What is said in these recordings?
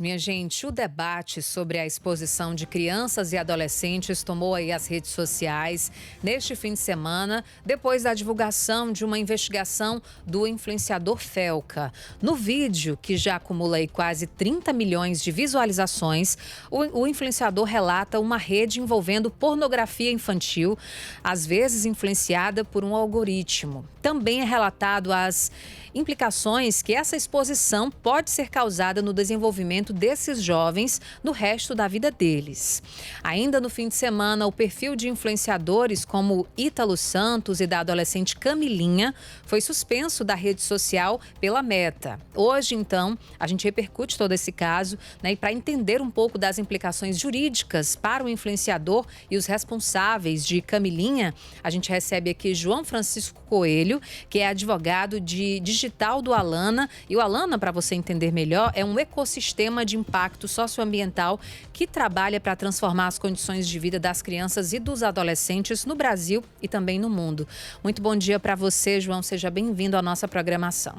Minha gente, o debate sobre a exposição de crianças e adolescentes tomou aí as redes sociais neste fim de semana, depois da divulgação de uma investigação do influenciador Felca. No vídeo, que já acumula aí quase 30 milhões de visualizações, o influenciador relata uma rede envolvendo pornografia infantil, às vezes influenciada por um algoritmo. Também é relatado as implicações que essa exposição pode ser causada no desenvolvimento desses jovens no resto da vida deles. Ainda no fim de semana, o perfil de influenciadores como Ítalo Santos e da adolescente Camilinha foi suspenso da rede social pela Meta. Hoje, então, a gente repercute todo esse caso, né, e para entender um pouco das implicações jurídicas para o influenciador e os responsáveis de Camilinha, a gente recebe aqui João Francisco Coelho, que é advogado de digital do Alana. E o Alana, para você entender melhor, é um ecossistema de impacto socioambiental que trabalha para transformar as condições de vida das crianças e dos adolescentes no Brasil e também no mundo. Muito bom dia para você, João. Seja bem-vindo à nossa programação.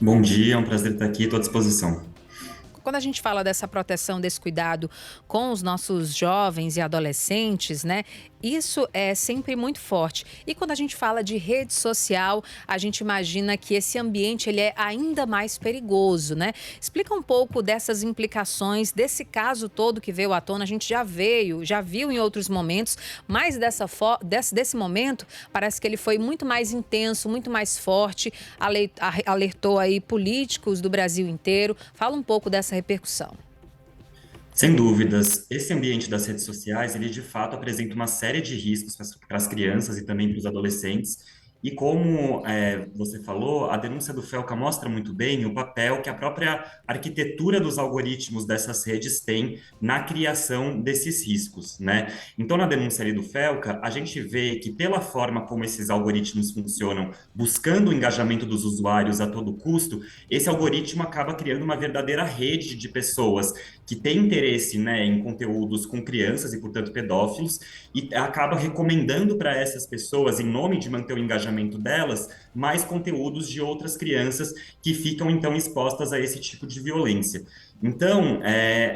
Bom dia, é um prazer estar aqui, estou à disposição. Quando a gente fala dessa proteção, desse cuidado com os nossos jovens e adolescentes, né? Isso é sempre muito forte. E quando a gente fala de rede social, a gente imagina que esse ambiente ele é ainda mais perigoso, né? Explica um pouco dessas implicações, desse caso todo que veio à tona. A gente já viu em outros momentos, mas desse momento parece que ele foi muito mais intenso, muito mais forte, alertou aí políticos do Brasil inteiro. Fala um pouco dessa repercussão. Sem dúvidas, esse ambiente das redes sociais, ele de fato apresenta uma série de riscos para as crianças e também para os adolescentes. E como você falou, a denúncia do Felca mostra muito bem o papel que a própria arquitetura dos algoritmos dessas redes tem na criação desses riscos, né? Então, na denúncia ali do Felca, a gente vê que pela forma como esses algoritmos funcionam, buscando o engajamento dos usuários a todo custo, esse algoritmo acaba criando uma verdadeira rede de pessoas que tem interesse, né, em conteúdos com crianças e, portanto, pedófilos, e acaba recomendando para essas pessoas, em nome de manter o engajamento delas, mais conteúdos de outras crianças que ficam, então, expostas a esse tipo de violência. Então,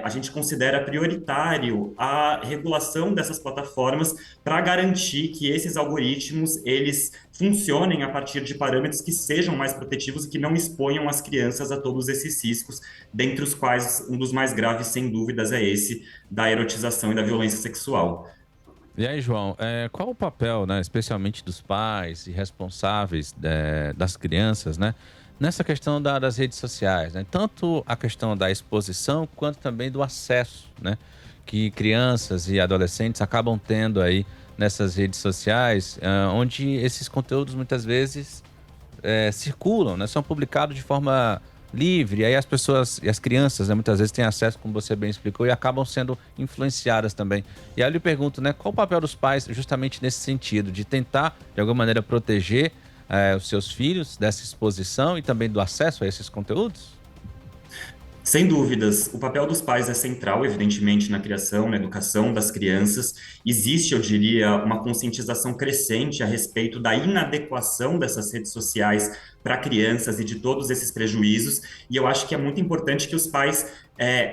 a gente considera prioritário a regulação dessas plataformas para garantir que esses algoritmos, eles funcionem a partir de parâmetros que sejam mais protetivos e que não exponham as crianças a todos esses riscos, dentre os quais um dos mais graves, sem dúvidas, é esse da erotização e da violência sexual. E aí, João, qual o papel, né, especialmente dos pais e responsáveis das crianças, né, nessa questão das redes sociais, né? Tanto a questão da exposição quanto também do acesso, né, que crianças e adolescentes acabam tendo aí nessas redes sociais, onde esses conteúdos muitas vezes circulam, né? São publicados de forma livre, aí as pessoas e as crianças, né, muitas vezes têm acesso, como você bem explicou, e acabam sendo influenciadas também. E aí eu lhe pergunto, né, qual o papel dos pais justamente nesse sentido, de tentar, de alguma maneira, proteger os seus filhos dessa exposição e também do acesso a esses conteúdos? Sem dúvidas, o papel dos pais é central, evidentemente, na criação, na educação das crianças. Existe, eu diria, uma conscientização crescente a respeito da inadequação dessas redes sociais para crianças e de todos esses prejuízos. E eu acho que é muito importante que os pais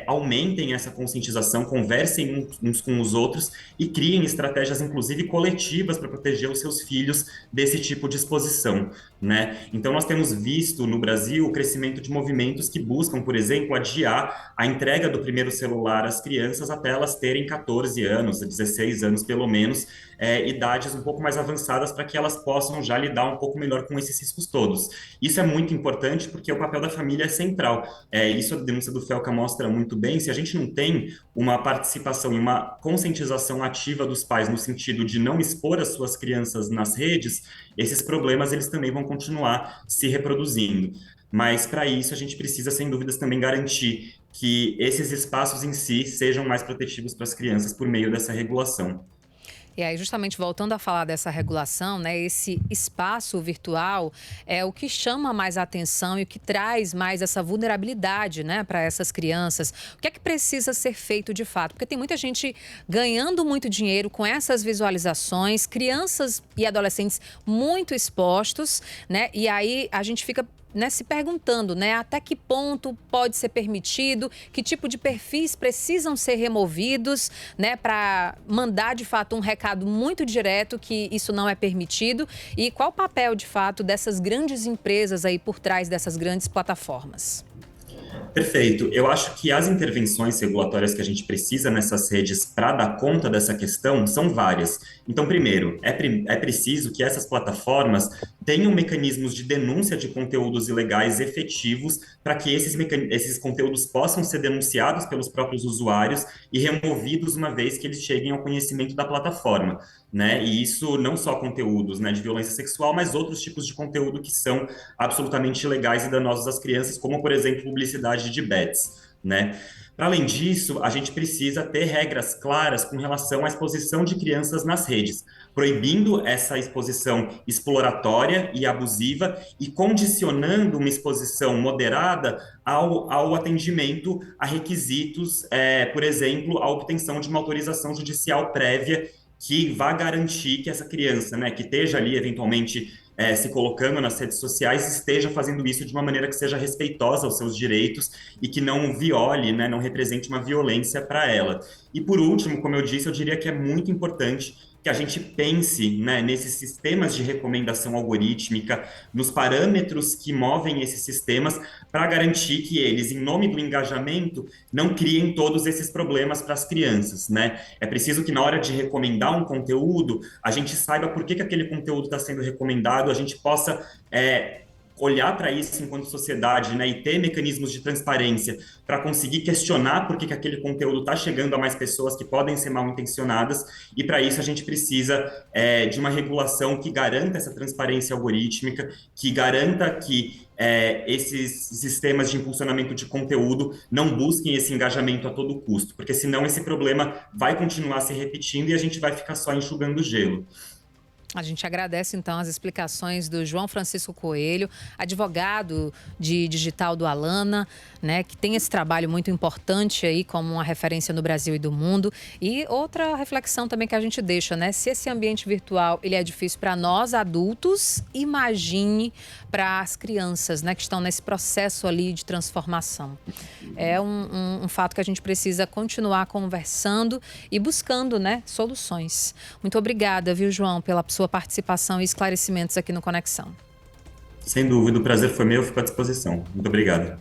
aumentem essa conscientização, conversem uns com os outros e criem estratégias, inclusive coletivas, para proteger os seus filhos desse tipo de exposição, né? Então, nós temos visto no Brasil o crescimento de movimentos que buscam, por exemplo, adiar a entrega do primeiro celular às crianças até elas terem 14 anos, 16 anos pelo menos, idades um pouco mais avançadas para que elas possam já lidar um pouco melhor com esses riscos todos. Isso é muito importante porque o papel da família é central. Isso a denúncia do Felca mostra muito bem. Se a gente não tem uma participação e uma conscientização ativa dos pais no sentido de não expor as suas crianças nas redes, esses problemas eles também vão continuar se reproduzindo. Mas para isso a gente precisa, sem dúvidas, também garantir que esses espaços em si sejam mais protetivos para as crianças por meio dessa regulação. E aí, justamente voltando a falar dessa regulação, né, esse espaço virtual é o que chama mais a atenção e o que traz mais essa vulnerabilidade, né, para essas crianças. O que é que precisa ser feito de fato? Porque tem muita gente ganhando muito dinheiro com essas visualizações, crianças e adolescentes muito expostos, né? E aí a gente fica né, se perguntando, né, até que ponto pode ser permitido, que tipo de perfis precisam ser removidos, né, para mandar de fato um recado muito direto que isso não é permitido, e qual o papel de fato dessas grandes empresas aí por trás dessas grandes plataformas. Perfeito. Eu acho que as intervenções regulatórias que a gente precisa nessas redes para dar conta dessa questão são várias. Então, primeiro, é preciso que essas plataformas tenham mecanismos de denúncia de conteúdos ilegais efetivos para que esses conteúdos possam ser denunciados pelos próprios usuários e removidos uma vez que eles cheguem ao conhecimento da plataforma, né? E isso não só conteúdos, né, de violência sexual, mas outros tipos de conteúdo que são absolutamente ilegais e danosos às crianças, como, por exemplo, publicidade de bets, né? Para além disso, a gente precisa ter regras claras com relação à exposição de crianças nas redes, proibindo essa exposição exploratória e abusiva e condicionando uma exposição moderada ao atendimento a requisitos, por exemplo, a obtenção de uma autorização judicial prévia que vá garantir que essa criança, né, que esteja ali eventualmente se colocando nas redes sociais, esteja fazendo isso de uma maneira que seja respeitosa aos seus direitos e que não viole, né, não represente uma violência para ela. E por último, como eu disse, eu diria que é muito importante que a gente pense, né, nesses sistemas de recomendação algorítmica, nos parâmetros que movem esses sistemas, para garantir que eles, em nome do engajamento, não criem todos esses problemas para as crianças, né? É preciso que na hora de recomendar um conteúdo, a gente saiba por que aquele conteúdo está sendo recomendado, a gente possa olhar para isso enquanto sociedade, né, e ter mecanismos de transparência para conseguir questionar por que aquele conteúdo está chegando a mais pessoas que podem ser mal intencionadas, e para isso a gente precisa de uma regulação que garanta essa transparência algorítmica, que garanta que esses sistemas de impulsionamento de conteúdo não busquem esse engajamento a todo custo, porque senão esse problema vai continuar se repetindo e a gente vai ficar só enxugando gelo. A gente agradece, então, as explicações do João Francisco Coelho, advogado de digital do Alana, né, que tem esse trabalho muito importante aí como uma referência no Brasil e do mundo. E outra reflexão também que a gente deixa, né? Se esse ambiente virtual ele é difícil para nós adultos, imagine para as crianças, né, que estão nesse processo ali de transformação. É um fato que a gente precisa continuar conversando e buscando, né, soluções. Muito obrigada, viu, João, pela sua participação e esclarecimentos aqui no Conexão. Sem dúvida, o prazer foi meu, fico à disposição. Muito obrigado.